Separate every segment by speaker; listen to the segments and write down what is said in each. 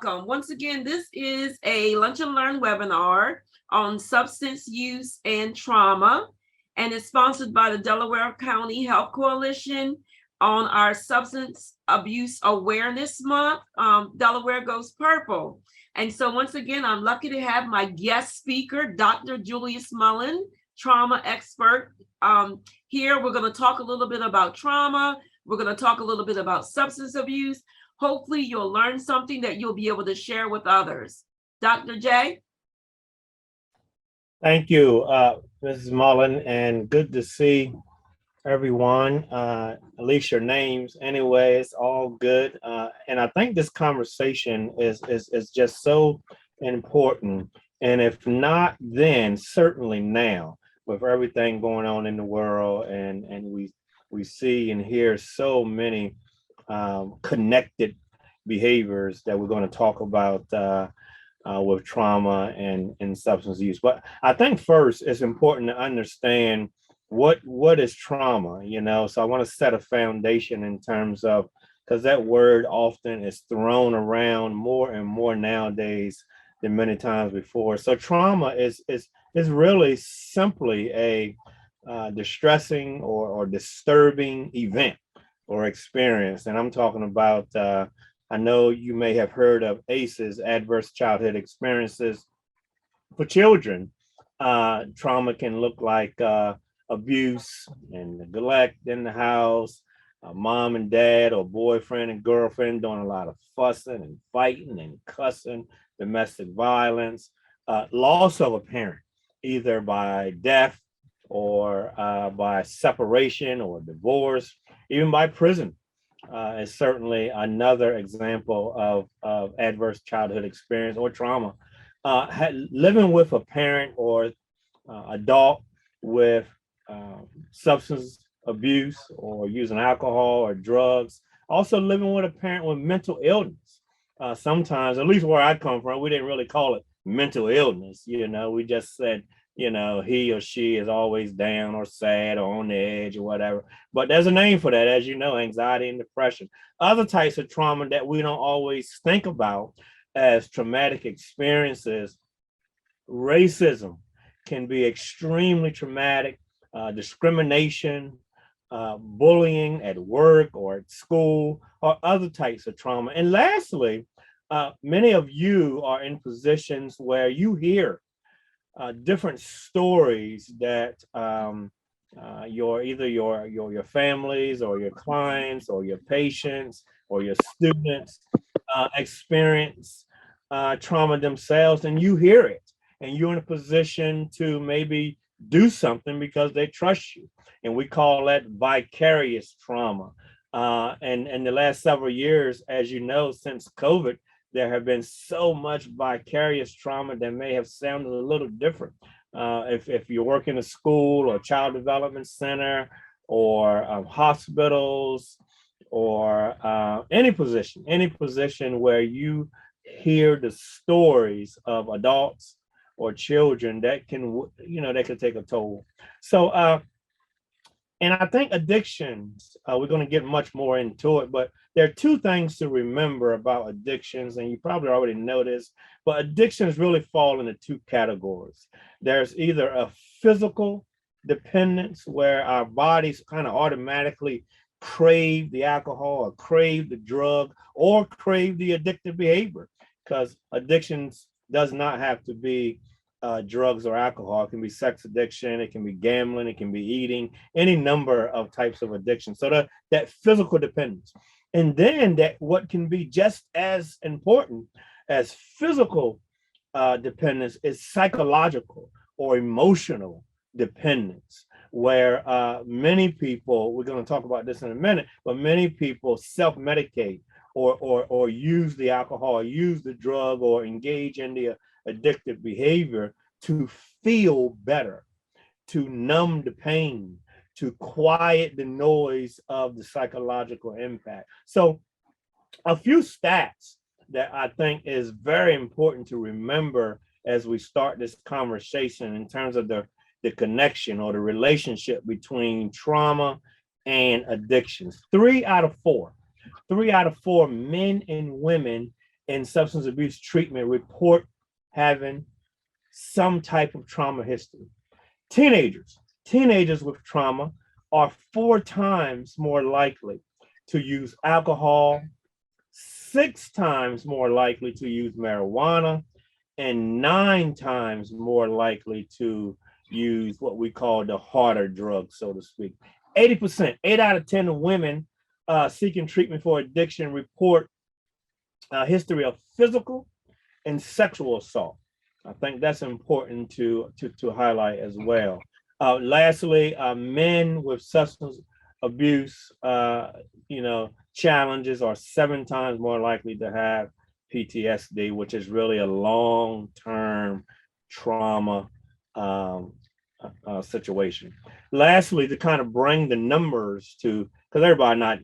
Speaker 1: welcome. Once again, this is a Lunch and Learn webinar on substance use and trauma, and it's sponsored by the Delaware County Health Coalition on our Substance Abuse Awareness Month. Delaware goes purple. And so once again, I'm lucky to have my guest speaker, Dr. Julius Mullen, trauma expert. Here, we're going to talk a little bit about trauma. We're going to talk a little bit about substance abuse. Hopefully you'll learn something that you'll be able to share with others. Dr. J?
Speaker 2: Thank you, Mrs. Mullen, and good to see everyone. At least your names anyway, it's all good. And I think this conversation is just so important. And if not then, certainly now, with everything going on in the world, and we see and hear so many connected behaviors that we're going to talk about with trauma and substance use. But I think first it's important to understand what is trauma, so I want to set a foundation in terms of, because that word often is thrown around more and more nowadays than many times before. So trauma is really simply a distressing or disturbing event or experience. And I'm talking about, I know you may have heard of ACEs, adverse childhood experiences. For children, trauma can look like abuse and neglect in the house, mom and dad or boyfriend and girlfriend doing a lot of fussing and fighting and cussing, domestic violence, loss of a parent, either by death or by separation or divorce, even by prison, is certainly another example of adverse childhood experience or trauma. Living with a parent or adult with substance abuse or using alcohol or drugs. Also living with a parent with mental illness. Sometimes, at least where I come from, we didn't really call it mental illness. We just said, he or she is always down or sad or on the edge or whatever. But there's a name for that, as you know, anxiety and depression. Other types of trauma that we don't always think about as traumatic experiences. Racism can be extremely traumatic, discrimination, bullying at work or at school, or other types of trauma. And lastly, many of you are in positions where you hear different stories that your families or your clients or your patients or your students experience trauma themselves, and you hear it, and you're in a position to maybe do something because they trust you. And we call that vicarious trauma. And in the last several years, as you know, since COVID, there have been so much vicarious trauma that may have sounded a little different. If you work in a school or child development center or hospitals or any position where you hear the stories of adults or children, that can take a toll. So, and I think addictions, we're going to get much more into it, but there are two things to remember about addictions, and you probably already know this, but addictions really fall into two categories. There's either a physical dependence, where our bodies kind of automatically crave the alcohol or crave the drug or crave the addictive behavior, because addictions does not have to be drugs or alcohol. It can be sex addiction, it can be gambling, it can be eating, any number of types of addiction. So that physical dependence. And then that what can be just as important as physical dependence is psychological or emotional dependence, where many people, we're going to talk about this in a minute, but many people self-medicate or use the alcohol, use the drug, or engage in the addictive behavior to feel better, to numb the pain, to quiet the noise of the psychological impact. So a few stats that I think is very important to remember as we start this conversation in terms of the connection or the relationship between trauma and addictions. 3 out of 4 men and women in substance abuse treatment report having some type of trauma history. Teenagers with trauma are 4 times more likely to use alcohol, 6 times more likely to use marijuana, and 9 times more likely to use what we call the harder drugs, so to speak. 80%, 8 out of 10 women seeking treatment for addiction report a history of physical and sexual assault. I think that's important to highlight as well. Lastly, men with substance abuse, challenges are 7 times more likely to have PTSD, which is really a long-term trauma situation. Lastly, to kind of bring the numbers to, because everybody not,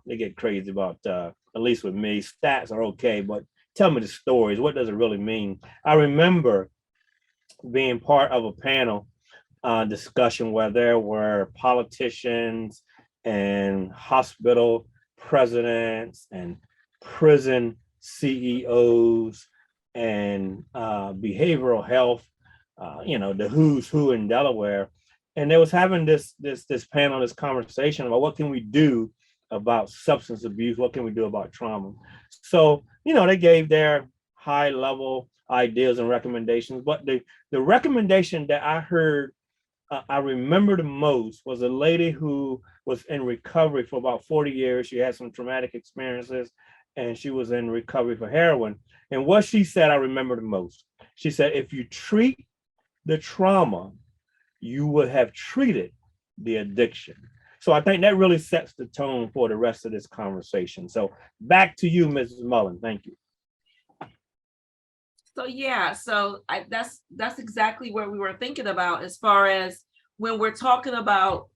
Speaker 2: they get crazy about, at least with me, stats are okay, but tell me the stories. What does it really mean? I remember being part of a panel discussion where there were politicians and hospital presidents and prison CEOs and behavioral health, the who's who in Delaware. And they was having this panel, this conversation about what can we do about substance abuse, what can we do about trauma. So, they gave their high level ideas and recommendations, but the recommendation that I heard, I remember the most, was a lady who was in recovery for about 40 years. She had some traumatic experiences and she was in recovery for heroin. And what she said, I remember the most. She said, if you treat the trauma, you would have treated the addiction. So I think that really sets the tone for the rest of this conversation. So back to you, Mrs. Mullen. Thank you.
Speaker 1: So yeah, that's exactly what we were thinking about as far as when we're talking about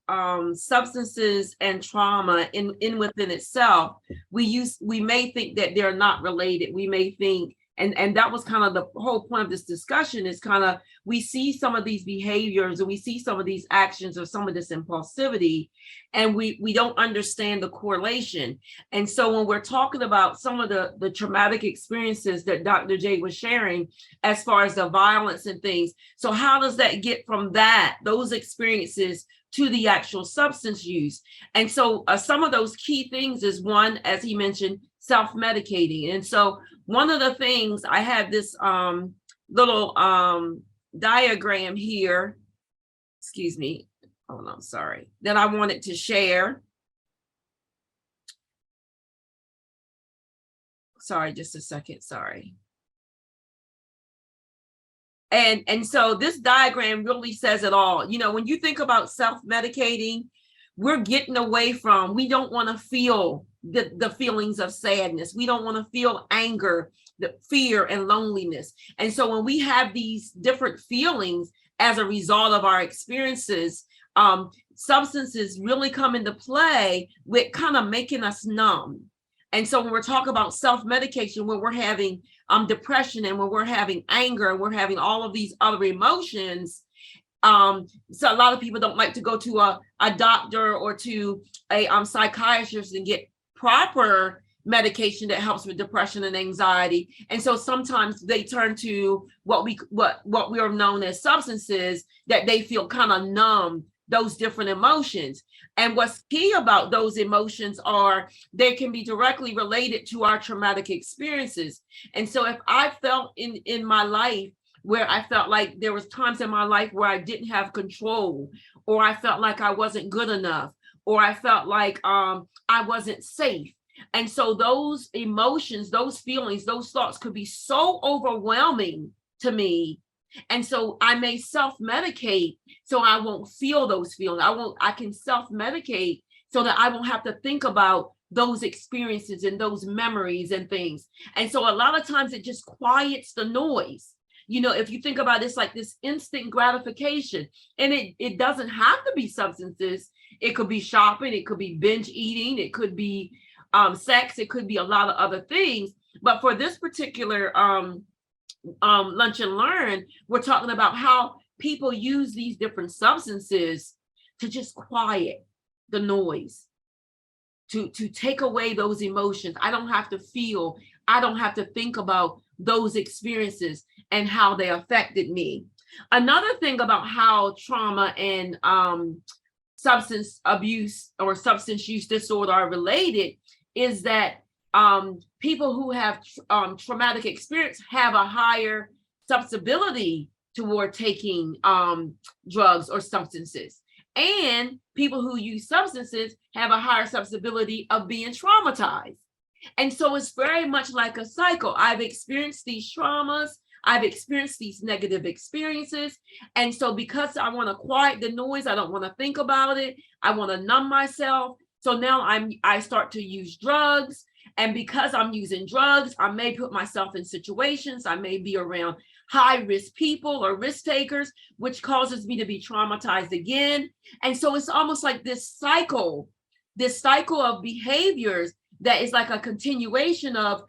Speaker 1: substances and trauma in within itself. We may think that they're not related. We may think, and that was kind of the whole point of this discussion, is kind of, we see some of these behaviors and we see some of these actions or some of this impulsivity, and we don't understand the correlation. And so when we're talking about some of the traumatic experiences that Dr. J was sharing, as far as the violence and things, so how does that get from those experiences to the actual substance use? And so some of those key things is, one, as he mentioned, self-medicating. And so one of the things, I have this little diagram here, excuse me, hold on, sorry, that I wanted to share. Sorry, just a second, sorry. And so this diagram really says it all. When you think about self-medicating, we're getting away from, we don't want to feel the feelings of sadness. We don't want to feel anger, the fear and loneliness. And so when we have these different feelings as a result of our experiences, substances really come into play with kind of making us numb. And so when we're talking about self-medication, when we're having depression and when we're having anger and we're having all of these other emotions, so a lot of people don't like to go to a doctor or to a psychiatrist and get proper medication that helps with depression and anxiety. And so sometimes they turn to what we are known as substances, that they feel kind of numb those different emotions. And what's key about those emotions are they can be directly related to our traumatic experiences. And so if I felt in my life where I felt like there was times in my life where I didn't have control, or I felt like I wasn't good enough, or I felt like I wasn't safe. And so those emotions, those feelings, those thoughts could be so overwhelming to me. And so I may self-medicate so I won't feel those feelings. I can self-medicate so that I won't have to think about those experiences and those memories and things. And so a lot of times it just quiets the noise. If you think about this, like this instant gratification, and it doesn't have to be substances. It could be shopping, it could be binge eating, it could be sex, it could be a lot of other things. But for this particular Lunch and Learn, we're talking about how people use these different substances to just quiet the noise, to take away those emotions. I don't have to feel I don't have to think about those experiences and how they affected me. Another thing about how trauma and substance abuse or substance use disorder are related is that people who have traumatic experience have a higher susceptibility toward taking drugs or substances. And people who use substances have a higher susceptibility of being traumatized. And so it's very much like a cycle. I've experienced these traumas, I've experienced these negative experiences. And so because I want to quiet the noise, I don't want to think about it, I want to numb myself. So now I start to use drugs. And because I'm using drugs, I may put myself in situations, I may be around high risk people or risk takers, which causes me to be traumatized again. And so it's almost like this cycle of behaviors that is like a continuation of,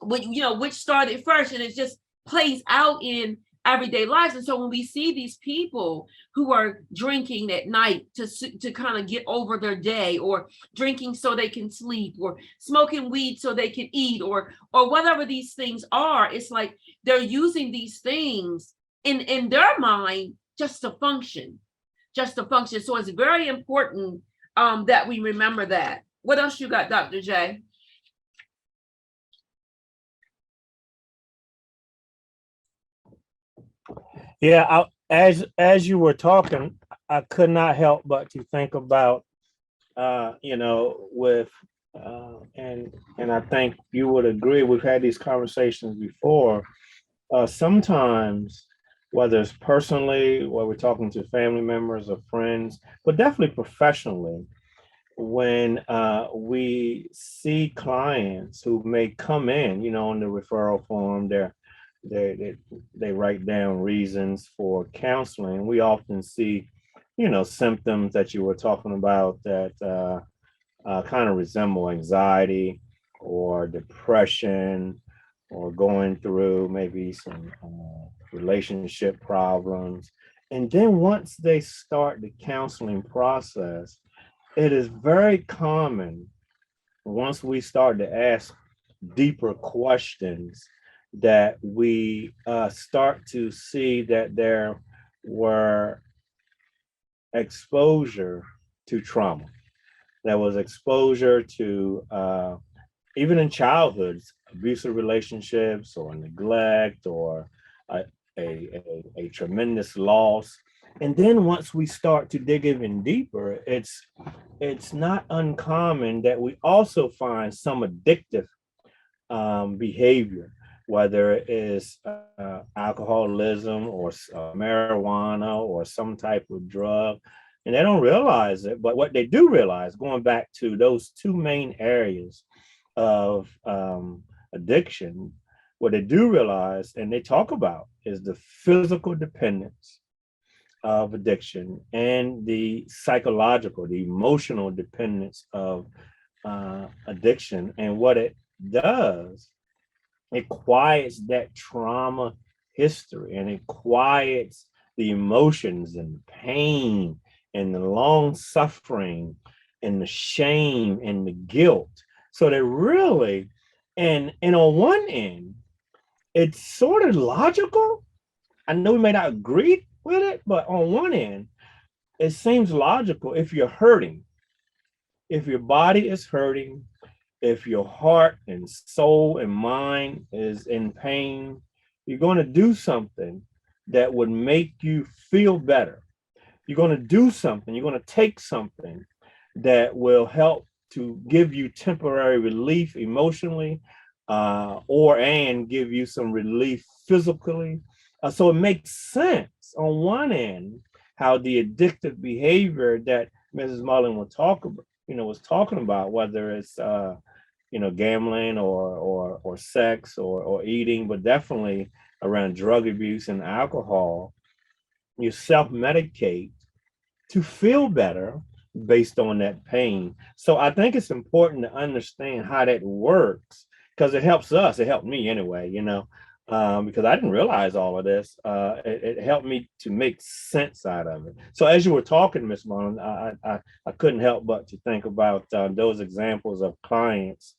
Speaker 1: which started first, and it just plays out in everyday lives. And so when we see these people who are drinking at night to kind of get over their day, or drinking so they can sleep, or smoking weed so they can eat, or whatever these things are, it's like they're using these things in their mind just to function. So it's very important that we remember that. What else you got, Dr. J?
Speaker 2: Yeah, as you were talking, I could not help but to think about, with and I think you would agree. We've had these conversations before. Sometimes, whether it's personally, whether we're talking to family members or friends, but definitely professionally, when we see clients who may come in, on the referral form, they, they they write down reasons for counseling. We often see, symptoms that you were talking about that kind of resemble anxiety or depression, or going through maybe some relationship problems. And then once they start the counseling process, it is very common, once we start to ask deeper questions, that we start to see that there were exposure to trauma. There was exposure to, even in childhoods, abusive relationships or neglect, or a, a tremendous loss. And then once we start to dig even deeper, it's not uncommon that we also find some addictive behavior, whether it is alcoholism or marijuana or some type of drug. And they don't realize it, but what they do realize, going back to those two main areas of addiction, what they do realize and they talk about is the physical dependence of addiction and the psychological, the emotional dependence of addiction. And what it does, it quiets that trauma history, and it quiets the emotions and the pain and the long suffering and the shame and the guilt. So that really, and on one end, it's sort of logical. I know we may not agree with it, but on one end, it seems logical. If you're hurting, if your body is hurting, if your heart and soul and mind is in pain, you're going to do something that would make you feel better. You're going to do something, you're going to take something that will help to give you temporary relief emotionally, and give you some relief physically. So it makes sense on one end how the addictive behavior that Mrs. Mullen was talking about, whether it's gambling or sex or eating, but definitely around drug abuse and alcohol, you self-medicate to feel better based on that pain. So I think it's important to understand how that works, because it helps us. It helped me anyway, because I didn't realize all of this. It helped me to make sense out of it. So as you were talking, Miss Mullen, I couldn't help but to think about those examples of clients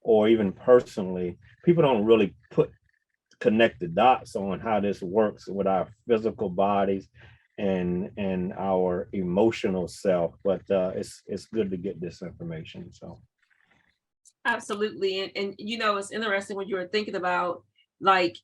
Speaker 2: or even personally, people don't really connect the dots on how this works with our physical bodies and our emotional self. But it's good to get this information. So
Speaker 1: Absolutely. And it's interesting when you were thinking about, like,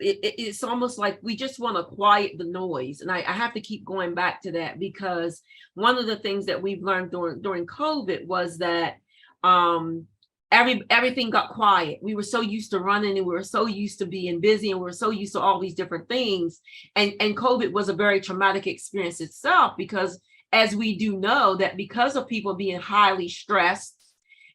Speaker 1: it's almost like we just want to quiet the noise. And I have to keep going back to that, because one of the things that we've learned during COVID was that um everything got quiet. We were so used to running, and we were so used to being busy, and we were so used to all these different things. And COVID was a very traumatic experience itself, because as we do know, that because of people being highly stressed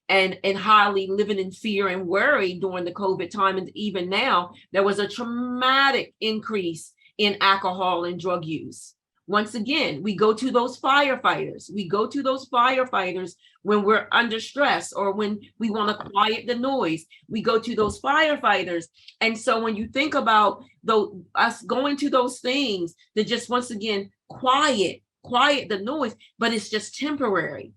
Speaker 1: and highly living in fear and worry during the COVID time, and even now, there was a traumatic increase in alcohol and drug use. Once again, we go to those firefighters. We go to those firefighters when we're under stress or when we want to quiet the noise. We go to those firefighters. And so when you think about us going to those things that just, once again, quiet the noise, but it's just temporary.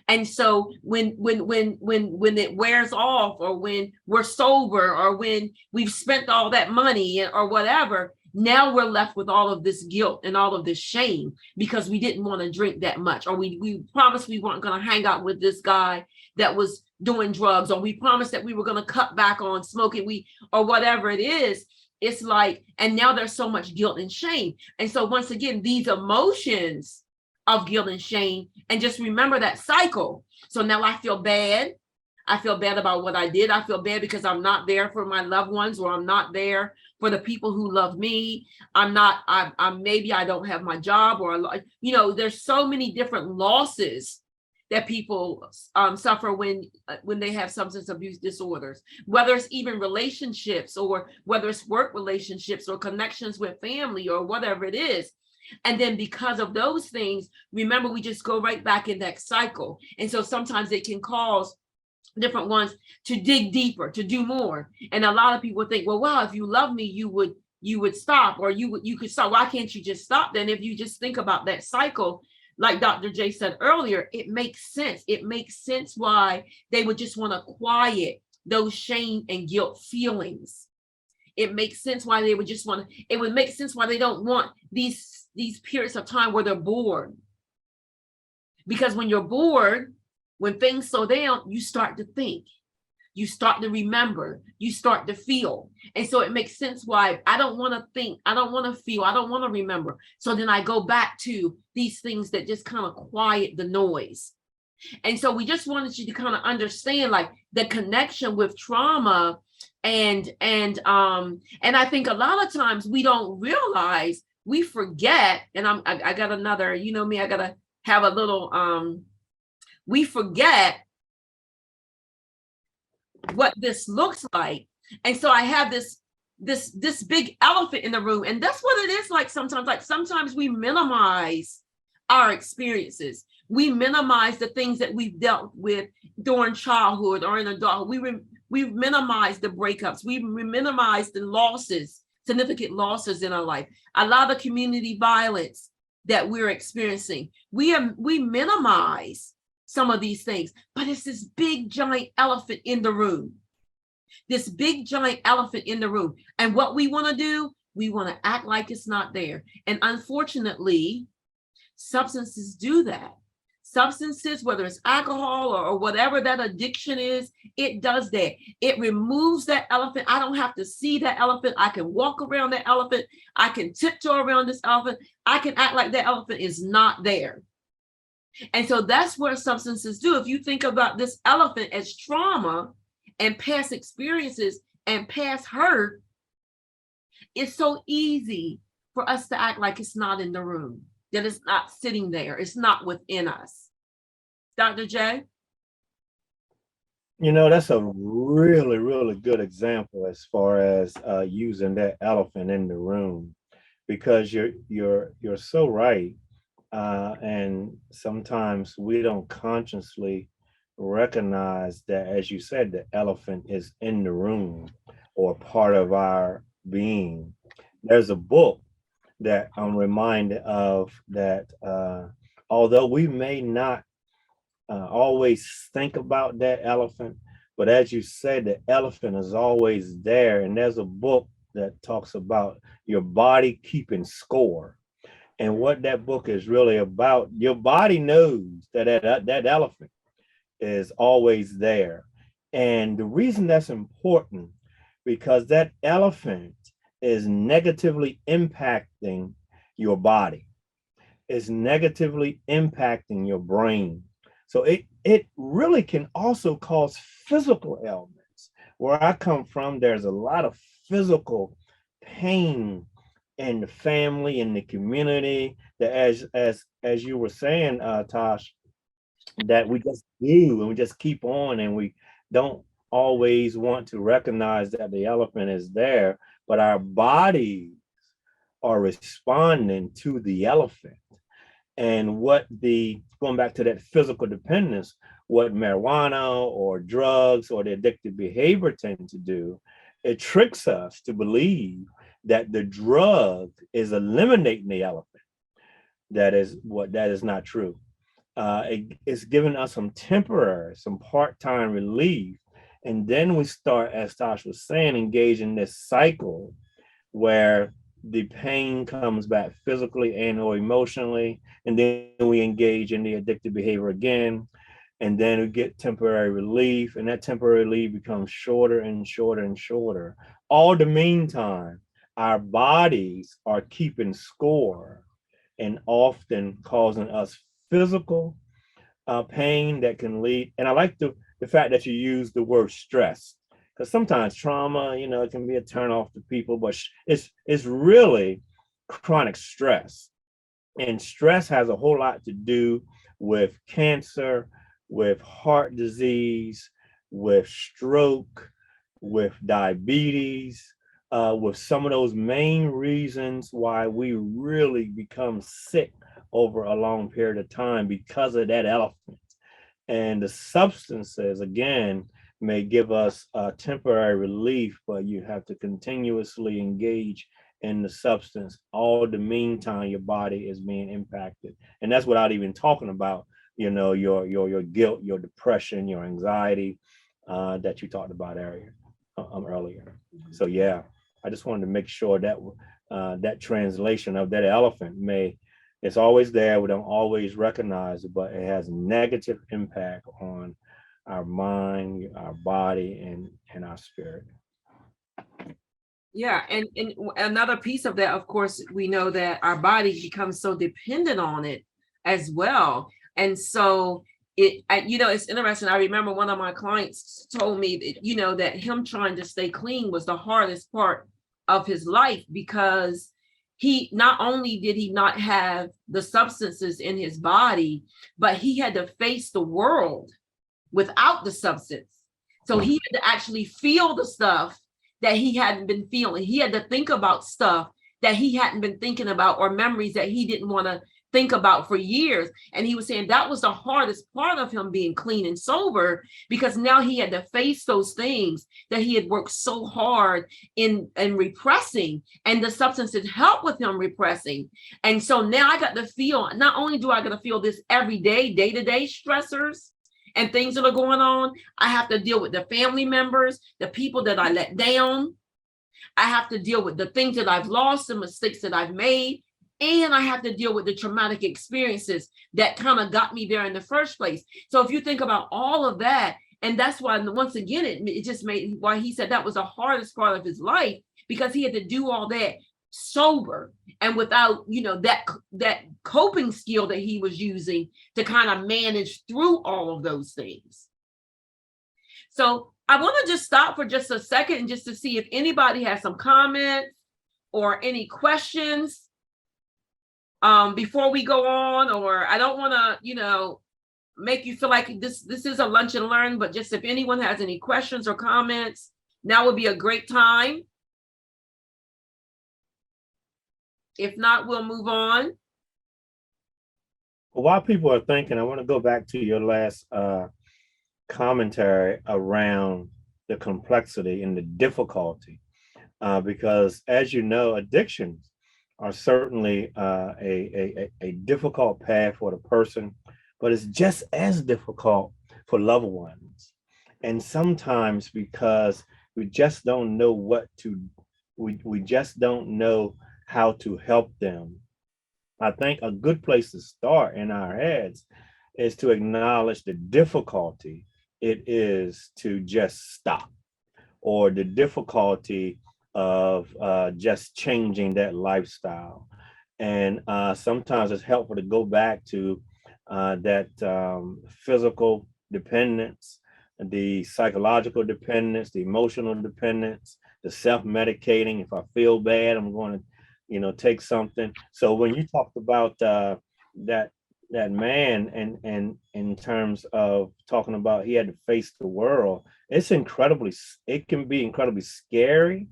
Speaker 1: And so when it wears off, or when we're sober, or when we've spent all that money or whatever, now we're left with all of this guilt and all of this shame, because we didn't want to drink that much, or we promised we weren't going to hang out with this guy that was doing drugs, or we promised that we were going to cut back on smoking, or whatever it is. It's like, and now there's so much guilt and shame. And so once again, these emotions of guilt and shame, and just remember that cycle. So now I feel bad. I feel bad about what I did. I feel bad because I'm not there for my loved ones, or I'm not there for the people who love me. I'm maybe I don't have my job, or there's so many different losses that people suffer when they have substance abuse disorders, whether it's even relationships, or whether it's work relationships, or connections with family, or whatever it is. And then because of those things, remember, we just go right back in that cycle. And so sometimes it can cause different ones to dig deeper, to do more. And a lot of people think, well, wow, if you love me, you would stop, or you could stop. Why can't you just stop then? If you just think about that cycle, like Dr. J said earlier, it makes sense. It makes sense why they would just want to quiet those shame and guilt feelings. It makes sense why they would just want to, it would make sense why they don't want these periods of time where they're bored. Because when you're bored, when things slow down, you start to think, you start to remember, you start to feel. And so it makes sense why I don't want to think, I don't want to feel, I don't want to remember. So then I go back to these things that just kind of quiet the noise. And so we just wanted you to kind of understand, like, the connection with trauma. And I think a lot of times we don't realize, we forget. And I got another, me, I gotta have a little we forget what this looks like. And so I have this big elephant in the room. And that's what it is like sometimes. Like, sometimes we minimize our experiences. We minimize the things that we've dealt with during childhood or in adulthood. We've minimized the breakups. We've minimized the losses, significant losses in our life. A lot of community violence that we're experiencing. We minimize some of these things, but it's this big giant elephant in the room. This big giant elephant in the room. And what we want to do, we want to act like it's not there. And unfortunately, substances do that. Substances, whether it's alcohol or whatever that addiction is, it does that. It removes that elephant. I don't have to see that elephant. I can walk around that elephant. I can tiptoe around this elephant. I can act like that elephant is not there. And so that's what substances do. If you think about this elephant as trauma and past experiences and past hurt, it's so easy for us to act like it's not in the room, that it's not sitting there, it's not within us. Dr. J?
Speaker 2: that's a really, really good example as far as using that elephant in the room, because you're so right. And sometimes we don't consciously recognize that, as you said, the elephant is in the room or part of our being. There's a book that I'm reminded of that, although we may not always think about that elephant, But as you said, the elephant is always there. And there's a book that talks about your body keeping score. And what that book is really about, your body knows that elephant is always there. And the reason that's important, because that elephant is negatively impacting your body, is negatively impacting your brain. So it really can also cause physical ailments. Where I come from, there's a lot of physical pain in the family, in the community, that as you were saying, Tosh, that we just do and we just keep on, and we don't always want to recognize that the elephant is there, but our bodies are responding to the elephant. And what the going back to that physical dependence, what marijuana or drugs or the addictive behavior tend to do, it tricks us to believe that the drug is eliminating the elephant. That is not true. It's giving us some temporary, some part-time relief. And then we start, as Tosh was saying, engaging this cycle where the pain comes back physically and or emotionally, and then we engage in the addictive behavior again, and then we get temporary relief, and that temporary relief becomes shorter and shorter and shorter. All the meantime, our bodies are keeping score and often causing us physical pain that can lead. And I like the fact that you use the word stress, because sometimes trauma, it can be a turn off to people, but it's really chronic stress. And stress has a whole lot to do with cancer, with heart disease, with stroke, with diabetes, with some of those main reasons why we really become sick over a long period of time because of that elephant. And the substances, again, may give us temporary relief, but you have to continuously engage in the substance. All the meantime, your body is being impacted. And that's without even talking about, your guilt, your depression, your anxiety that you talked about earlier. So yeah, I just wanted to make sure that that translation of that elephant it's always there. We don't always recognize it, but it has negative impact on our mind, our body, and our spirit.
Speaker 1: Yeah, and another piece of that, of course, we know that our body becomes so dependent on it as well. And so it's interesting. I remember one of my clients told me that, that him trying to stay clean was the hardest part of his life, because he not only did he not have the substances in his body, but he had to face the world without the substance. So he had to actually feel the stuff that he hadn't been feeling. He had to think about stuff that he hadn't been thinking about, or memories that he didn't want to think about for years. And he was saying that was the hardest part of him being clean and sober, because now he had to face those things that he had worked so hard in repressing, and the substances help with him repressing. And so now I got to feel, not only do I got to feel this everyday, day-to-day stressors and things that are going on, I have to deal with the family members, the people that I let down. I have to deal with the things that I've lost, the mistakes that I've made. And I have to deal with the traumatic experiences that kind of got me there in the first place. So if you think about all of that, and that's why, once again, it just made why he said that was the hardest part of his life, because he had to do all that sober and without, that coping skill that he was using to kind of manage through all of those things. So I want to just stop for just a second and just to see if anybody has some comments or any questions before we go on. Or I don't want to, make you feel like this is a lunch and learn, but just if anyone has any questions or comments, now would be a great time. If not, we'll move on.
Speaker 2: Well, while people are thinking, I want to go back to your last commentary around the complexity and the difficulty, because as you know, addictions are certainly a difficult path for the person, but it's just as difficult for loved ones. And sometimes because we just don't know what to, we just don't know how to help them. I think a good place to start in our heads is to acknowledge the difficulty it is to just stop, or the difficulty of just changing that lifestyle. And sometimes it's helpful to go back to that physical dependence, the psychological dependence, the emotional dependence, the self-medicating. If I feel bad, I'm going to, take something. So when you talked about that that man, and in terms of talking about he had to face the world, it can be incredibly scary.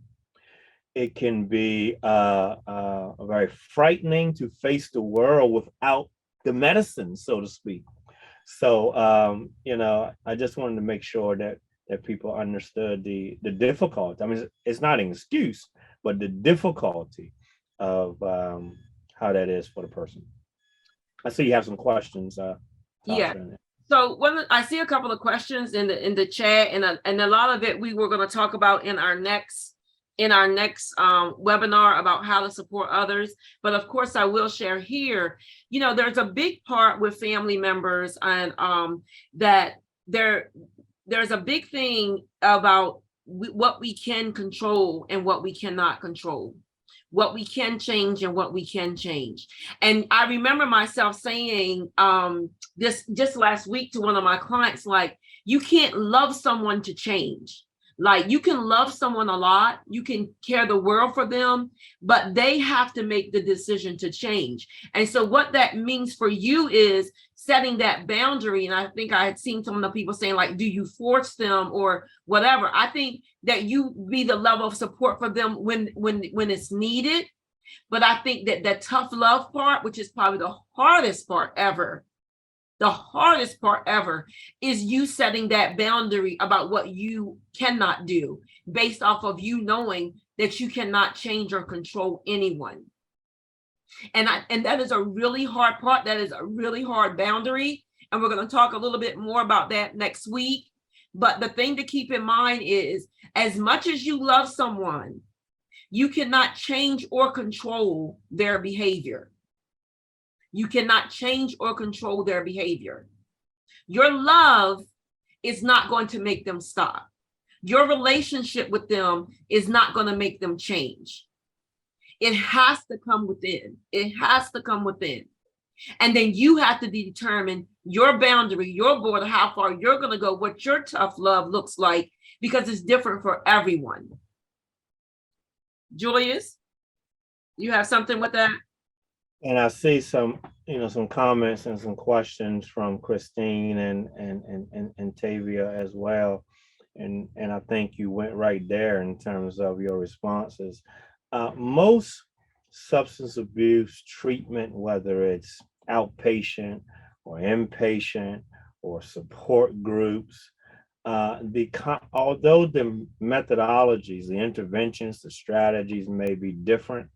Speaker 2: It can be very frightening to face the world without the medicine, so to speak. So I just wanted to make sure that people understood the difficulty. I mean, it's not an excuse, but the difficulty of how that is for the person. I see you have some questions,
Speaker 1: Yeah.
Speaker 2: Tasha.
Speaker 1: So I see a couple of questions in the chat, and a lot of it we were going to talk about in our next webinar about how to support others. But of course, I will share here. There's a big part with family members, and that there's a big thing about what we can control and what we cannot control, what we can change and what we can change. And I remember myself saying this just last week to one of my clients, like, you can't love someone to change. Like, you can love someone a lot, you can care the world for them, but they have to make the decision to change. And so what that means for you is setting that boundary. And I think I had seen some of the people saying, like, do you force them or whatever? I think that you be the level of support for them when it's needed. But I think that the tough love part, which is probably the hardest part ever, is you setting that boundary about what you cannot do, based off of you knowing that you cannot change or control anyone. And that is a really hard part. That is a really hard boundary. And we're going to talk a little bit more about that next week. But the thing to keep in mind is, as much as you love someone, you cannot change or control their behavior. You cannot change or control their behavior. Your love is not going to make them stop. Your relationship with them is not going to make them change. It has to come within. It has to come within. And then you have to determine your boundary, your border, how far you're going to go, what your tough love looks like, because it's different for everyone. Julius, you have something with that?
Speaker 2: And I see some comments and some questions from Christine and Tavia as well. And I think you went right there in terms of your responses. Most substance abuse treatment, whether it's outpatient or inpatient or support groups, although the methodologies, the interventions, the strategies may be different,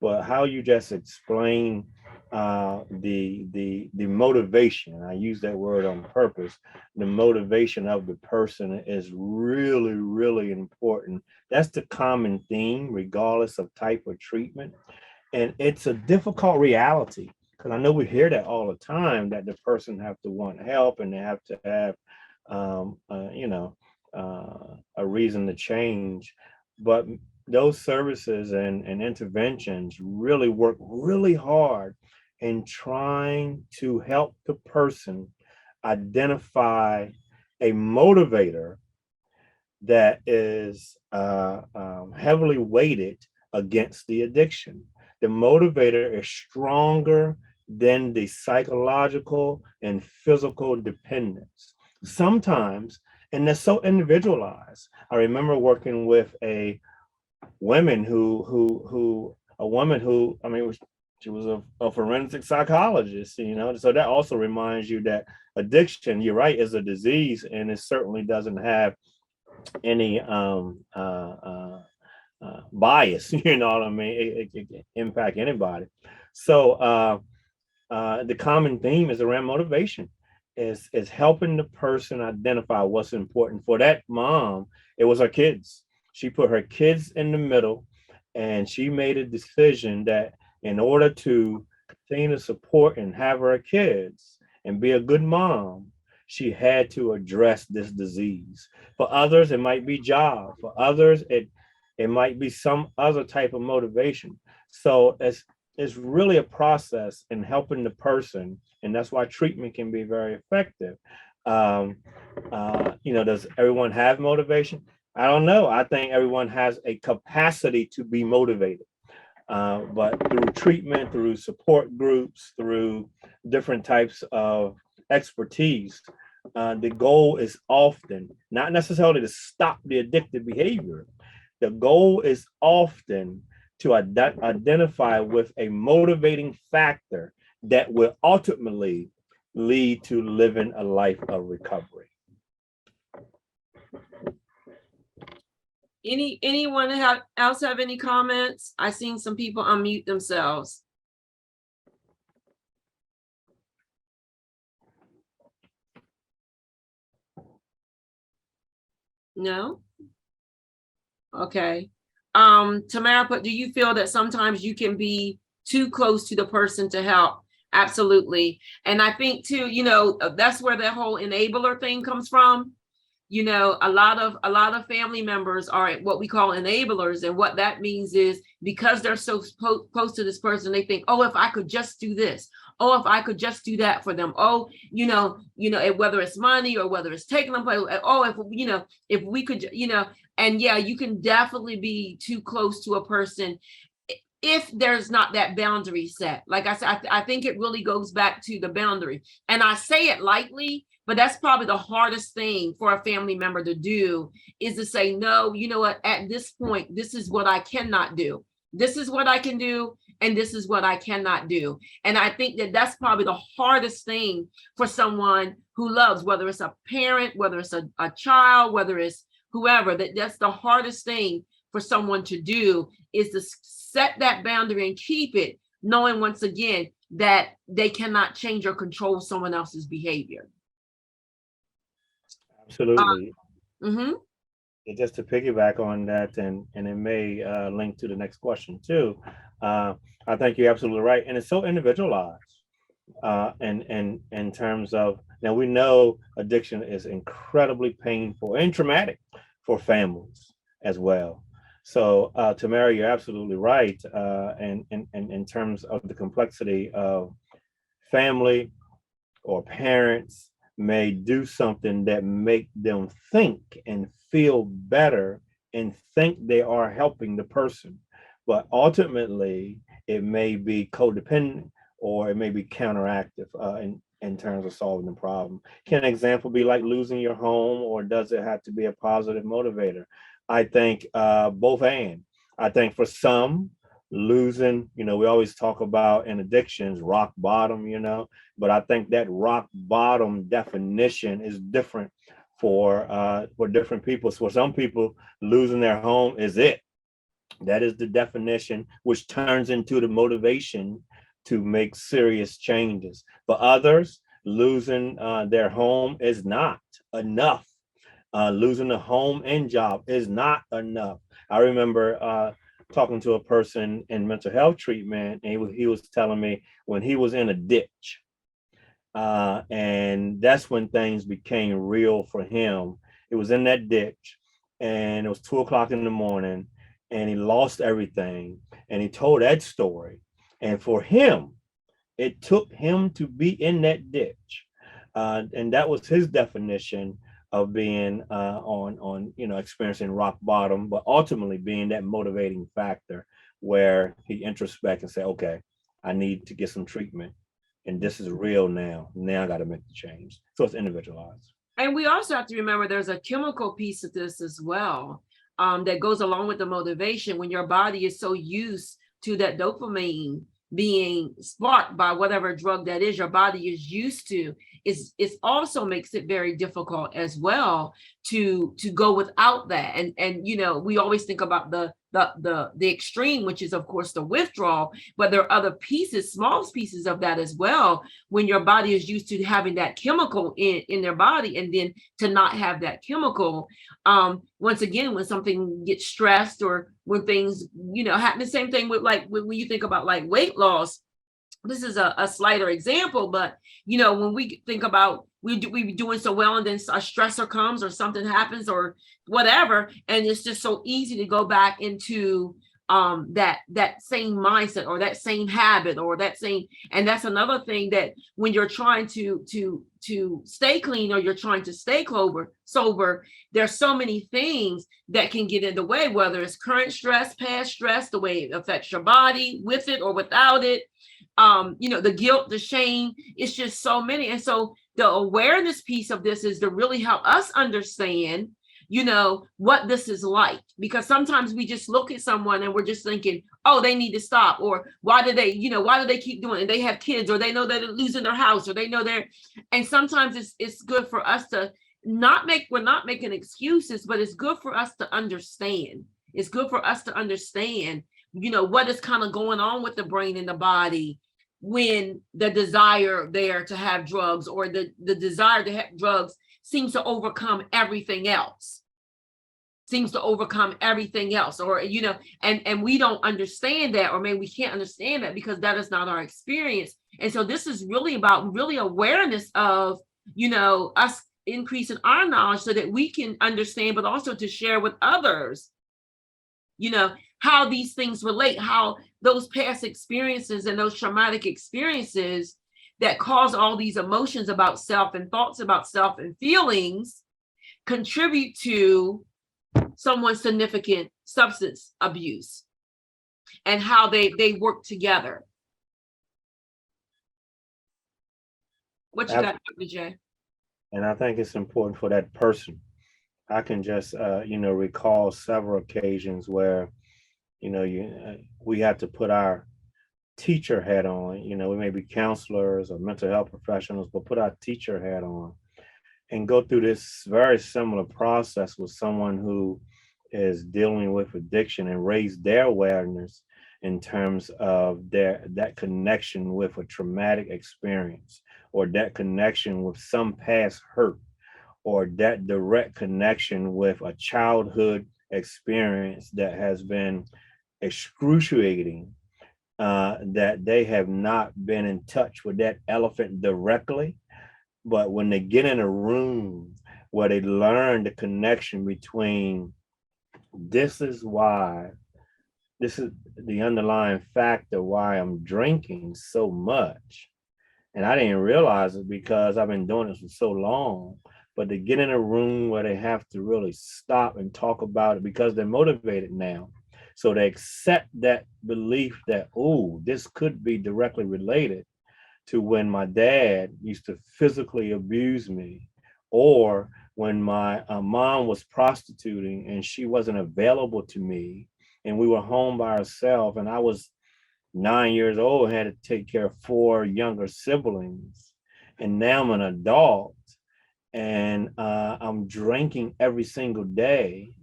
Speaker 2: but how you just explain the motivation. I use that word on purpose. The motivation of the person is really, really important. That's the common theme, regardless of type of treatment. And it's a difficult reality, because I know we hear that all the time, that the person have to want help and they have to have a reason to change. But those services and interventions really work really hard in trying to help the person identify a motivator that is heavily weighted against the addiction. The motivator is stronger than the psychological and physical dependence. Sometimes, and they're so individualized. I remember working with a woman who, I mean, she was a forensic psychologist, so that also reminds you that addiction, you're right, is a disease, and it certainly doesn't have any bias. You know what I mean? It can impact anybody. So the common theme is around motivation. is helping the person identify what's important. For that mom, it was her kids. She put her kids in the middle, and she made a decision that in order to continue to support and have her kids and be a good mom, she had to address this disease. For others, it might be job. For others, it might be some other type of motivation. So it's really a process in helping the person, and that's why treatment can be very effective. Um, does everyone have motivation? I don't know. I think everyone has a capacity to be motivated, but through treatment, through support groups, through different types of expertise, the goal is often not necessarily to stop the addictive behavior. The goal is often to identify with a motivating factor that will ultimately lead to living a life of recovery.
Speaker 1: Anyone else have any comments? I seen some people unmute themselves. No? Okay. Tamara, but do you feel that sometimes you can be too close to the person to help? Absolutely. And I think too, that's where that whole enabler thing comes from. A lot of family members are what we call enablers, and what that means is because they're so close to this person, they think, oh, if I could just do this, oh, if I could just do that for them, oh, whether it's money or whether it's taking them, oh, if we could, and yeah, you can definitely be too close to a person if there's not that boundary set. Like I said, I think it really goes back to the boundary, and I say it lightly, but that's probably the hardest thing for a family member to do, is to say, no, you know what, at this point, this is what I cannot do. This is what I can do, and this is what I cannot do. And I think that that's probably the hardest thing for someone who loves, whether it's a parent, whether it's a child, whether it's whoever, that's the hardest thing for someone to do, is to set that boundary and keep it, knowing once again that they cannot change or control someone else's behavior.
Speaker 2: Absolutely.
Speaker 1: Mm-hmm.
Speaker 2: And just to piggyback on that, and it may link to the next question too. I think you're absolutely right, and it's so individualized. And in terms of, now we know addiction is incredibly painful and traumatic for families as well. So Tamara, you're absolutely right. And in terms of the complexity of family or parents may do something that make them think and feel better and think they are helping the person, but ultimately it may be codependent or it may be counteractive in terms of solving the problem. Can an example be like losing your home, or does it have to be a positive motivator? I think both and. I think for some, losing, we always talk about in addictions, rock bottom, but I think that rock bottom definition is different for different people. So for some people, losing their home is it. That is the definition, which turns into the motivation to make serious changes. For others, losing their home is not enough. Losing a home and job is not enough. I remember talking to a person in mental health treatment, and he was telling me when he was in a ditch, and that's when things became real for him. It was in that ditch, and it was 2 o'clock in the morning, and he lost everything. And he told that story. And for him, it took him to be in that ditch, and that was his definition of being on experiencing rock bottom, but ultimately being that motivating factor where he introspect and say, okay, I need to get some treatment, and this is real now. Now I got to make the change. So it's individualized.
Speaker 1: And we also have to remember there's a chemical piece of this as well, that goes along with the motivation. When your body is so used to that dopamine being sparked by whatever drug that is your body is used to, it also makes it very difficult as well to go without that. And we always think about the the extreme, which is of course the withdrawal, but there are other pieces, small pieces of that as well, when your body is used to having that chemical in their body, and then to not have that chemical. Once again, when something gets stressed, or when things, happen, the same thing with, like, when you think about like weight loss. This is a slighter example, but when we think about, we be doing so well, and then a stressor comes, or something happens, or whatever, and it's just so easy to go back into that same mindset, or that same habit, or that same. And that's another thing, that when you're trying to stay clean, or you're trying to stay sober, there's so many things that can get in the way, whether it's current stress, past stress, the way it affects your body, with it or without it, the guilt, the shame. It's just so many. And so the awareness piece of this is to really help us understand what this is like, because sometimes we just look at someone and we're just thinking, oh, they need to stop, or why do they keep doing it? They have kids, or they know that they're losing their house, or they know they're. And sometimes it's good for us to we're not making excuses, but it's good for us to understand. It's good for us to understand what is kind of going on with the brain and the body, when the desire there to have drugs, or the desire to have drugs seems to overcome everything else, or and we don't understand that, or maybe we can't understand that because that is not our experience. And so this is really about awareness of us increasing our knowledge, so that we can understand, but also to share with others how these things relate, how those past experiences and those traumatic experiences that cause all these emotions about self, and thoughts about self, and feelings contribute to someone's significant substance abuse, and how they work together. What you got, Dr. J?
Speaker 2: And I think it's important for that person. I can just, recall several occasions where, we have to put our teacher hat on. We may be counselors or mental health professionals, but put our teacher hat on and go through this very similar process with someone who is dealing with addiction, and raise their awareness in terms of that connection with a traumatic experience, or that connection with some past hurt, or that direct connection with a childhood experience that has been excruciating, that they have not been in touch with that elephant directly. But when they get in a room where they learn the connection between, this is the underlying factor why I'm drinking so much. And I didn't realize it because I've been doing this for so long. But to get in a room where they have to really stop and talk about it, because they're motivated now. So they accept that belief that, oh, this could be directly related to when my dad used to physically abuse me, or when my mom was prostituting and she wasn't available to me, and we were home by ourselves, and I was 9 years old, had to take care of 4 younger siblings, and now I'm an adult, and I'm drinking every single day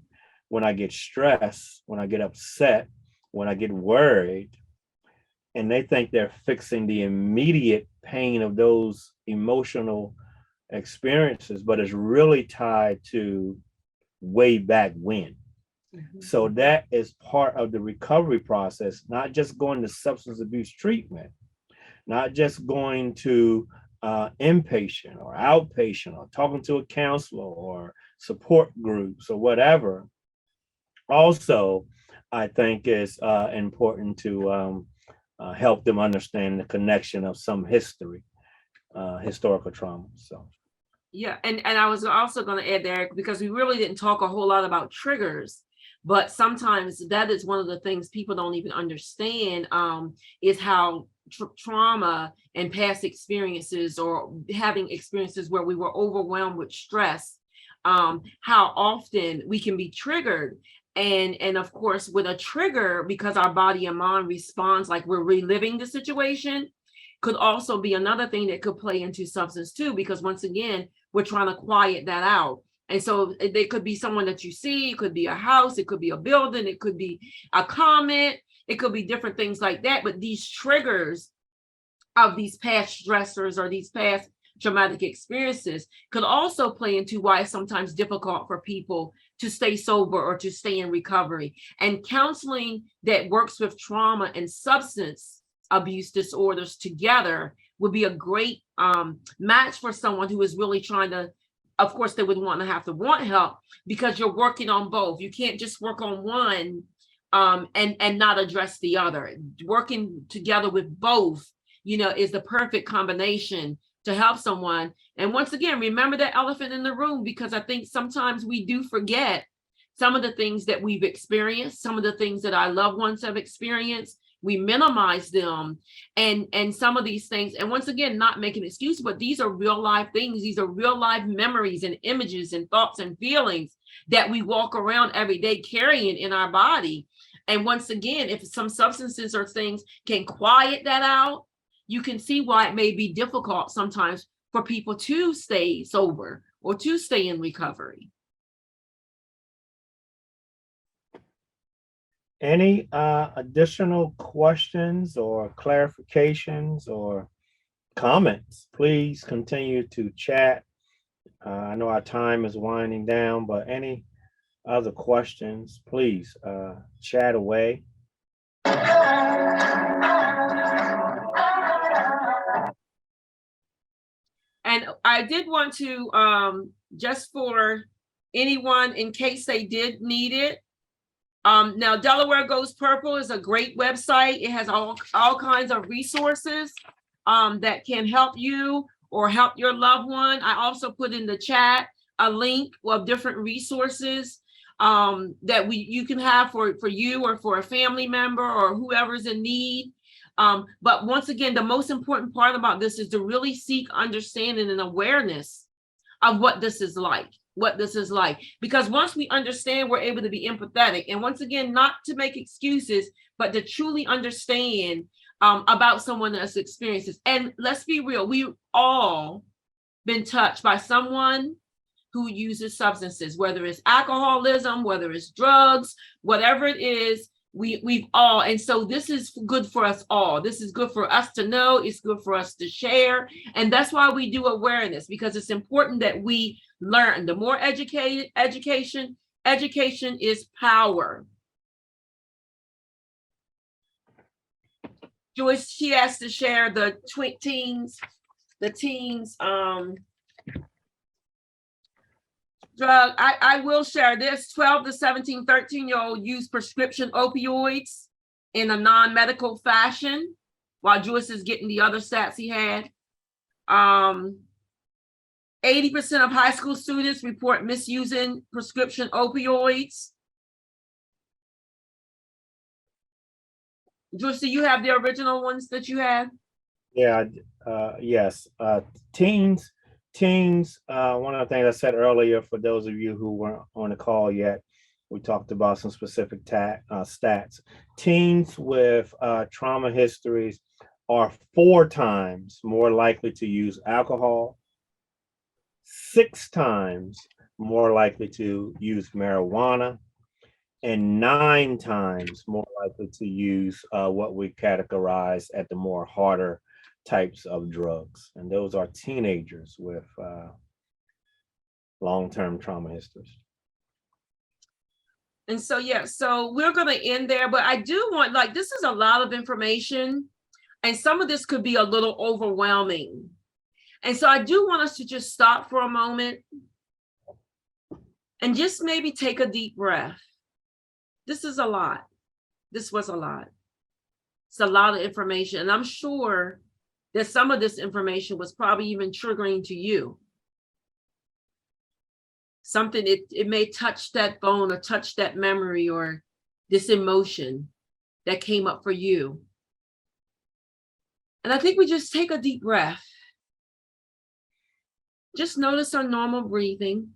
Speaker 2: when I get stressed, when I get upset, when I get worried. And they think they're fixing the immediate pain of those emotional experiences, but it's really tied to way back when. Mm-hmm. So that is part of the recovery process, not just going to substance abuse treatment, not just going to inpatient or outpatient, or talking to a counselor or support groups or whatever. Also, I think is important to help them understand the connection of some historical trauma. So.
Speaker 1: Yeah, and I was also going to add there, because we really didn't talk a whole lot about triggers, but sometimes that is one of the things people don't even understand, is how trauma and past experiences, or having experiences where we were overwhelmed with stress, how often we can be triggered. And of course, with a trigger, because our body and mind responds like we're reliving the situation, could also be another thing that could play into substance too, because once again, we're trying to quiet that out. And so they could be someone that you see, it could be a house, it could be a building, it could be a comment, it could be different things like that. But these triggers of these past stressors or these past traumatic experiences could also play into why it's sometimes difficult for people to stay sober or to stay in recovery. And counseling that works with trauma and substance abuse disorders together would be a great match for someone who is really trying to, of course, they would want to want help, because you're working on both. You can't just work on one and not address the other. Working together with both, is the perfect combination to help someone. And once again, remember that elephant in the room, because I think sometimes we do forget some of the things that we've experienced, some of the things that our loved ones have experienced. We minimize them and some of these things. And once again, not making excuses, but these are real life things. These are real life memories and images and thoughts and feelings that we walk around every day carrying in our body. And once again, if some substances or things can quiet that out, you can see why it may be difficult sometimes for people to stay sober or to stay in recovery.
Speaker 2: Any additional questions or clarifications or comments? Please continue to chat. I know our time is winding down, but any other questions, please chat away.
Speaker 1: And I did want to, just for anyone, in case they did need it, now Delaware Goes Purple is a great website. It has all kinds of resources that can help you or help your loved one. I also put in the chat a link of different resources that you can have for you or for a family member or whoever's in need. But once again, the most important part about this is to really seek understanding and awareness of what this is like. Because once we understand, we're able to be empathetic. And once again, not to make excuses, but to truly understand about someone else's experiences. And let's be real, we've all been touched by someone who uses substances, whether it's alcoholism, whether it's drugs, whatever it is. We've all, and so this is good for us all. This is good for us to know. It's good for us to share. And that's why we do awareness, because it's important that we learn. The more education is power. Joyce, she has to share the teens drug. I will share this. 12 to 17, 13-year-old use prescription opioids in a non-medical fashion, while Joyce is getting the other stats he had. 80% of high school students report misusing prescription opioids. Joyce, do you have the original ones that you had?
Speaker 2: Yeah, yes. Teens, one of the things I said earlier, for those of you who weren't on the call yet, we talked about some specific stats. Teens with trauma histories are 4 times more likely to use alcohol, 6 times more likely to use marijuana, and 9 times more likely to use what we categorize at the more harder types of drugs. And those are teenagers with long-term trauma histories.
Speaker 1: And so, yeah, so we're going to end there, but I do want, this is a lot of information, and some of this could be a little overwhelming. And so I do want us to just stop for a moment and just maybe take a deep breath. This is a lot. This was a lot. It's a lot of information. And I'm sure that some of this information was probably even triggering to you. Something, it may touch that bone or touch that memory or this emotion that came up for you. And I think we just take a deep breath. Just notice our normal breathing.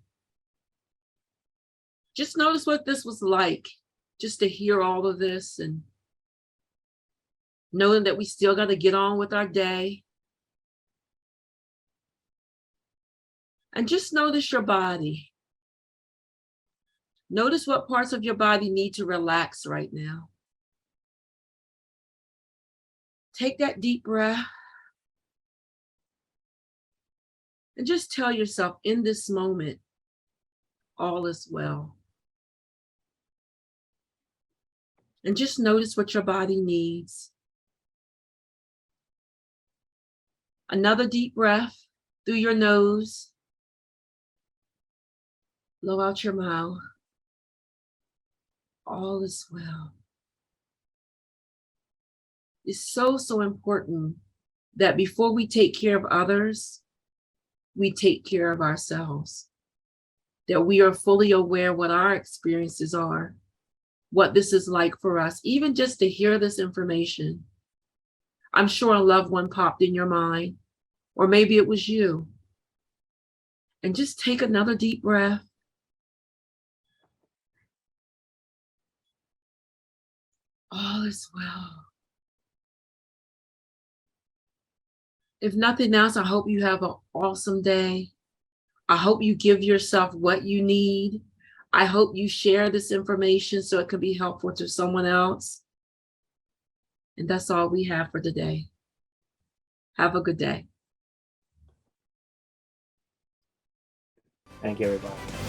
Speaker 1: Just notice what this was like, just to hear all of this and knowing that we still got to get on with our day. And just notice your body. Notice what parts of your body need to relax right now. Take that deep breath and just tell yourself in this moment, all is well. And just notice what your body needs. Another deep breath through your nose. Blow out your mouth. All is well. It's so, so important that before we take care of others, we take care of ourselves. That we are fully aware what our experiences are, what this is like for us, even just to hear this information. I'm sure a loved one popped in your mind, or maybe it was you. And just take another deep breath. All is well. If nothing else, I hope you have an awesome day. I hope you give yourself what you need. I hope you share this information so it can be helpful to someone else. And that's all we have for today. Have a good day.
Speaker 2: Thank you, everybody.